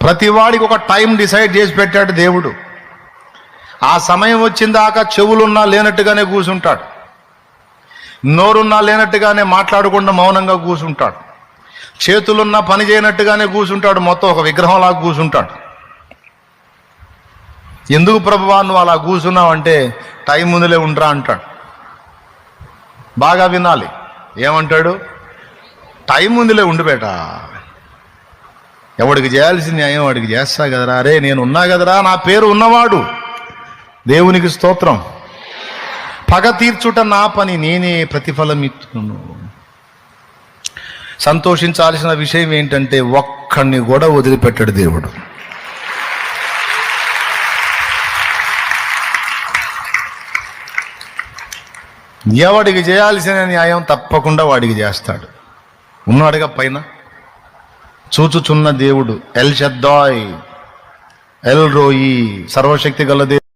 ప్రతి వాడికి ఒక టైం డిసైడ్ చేసి పెట్టాడు దేవుడు. ఆ సమయం వచ్చిన దాకా చెవులున్నా లేనట్టుగానే కూర్చుంటాడు, నోరున్నా లేనట్టుగానే మాట్లాడకుండా మౌనంగా కూర్చుంటాడు, చేతులున్నా పని చేయనట్టుగానే కూర్చుంటాడు, మొత్తం ఒక విగ్రహంలాగా కూర్చుంటాడు. ఎందుకు ప్రభువా నువ్వు అలా కూర్చున్నావు అంటే, టైం ముందులే ఉండరా అంటాడు. బాగా వినాలి, ఏమంటాడు? టైం ముందులే ఉండు బేట, ఎవడికి చేయాల్సిన న్యాయం వాడికి చేస్తా కదరా. అరే నేను ఉన్నా కదరా, నా పేరు ఉన్నవాడు. దేవునికి స్తోత్రం. పగ తీర్చుట నా పని, నేనే ప్రతిఫలం ఇస్తున్నాను. సంతోషించాల్సిన విషయం ఏంటంటే, ఒక్కడిని కూడా వదిలిపెట్టాడు దేవుడు. ఎవడికి చేయాల్సిన న్యాయం తప్పకుండా వాడికి చేస్తాడు. ఉన్నాడుగా పైన చూచుచున్న దేవుడు, ఎల్ షద్దాయ్, ఎల్ రోయి, సర్వశక్తి గల దేవుడు.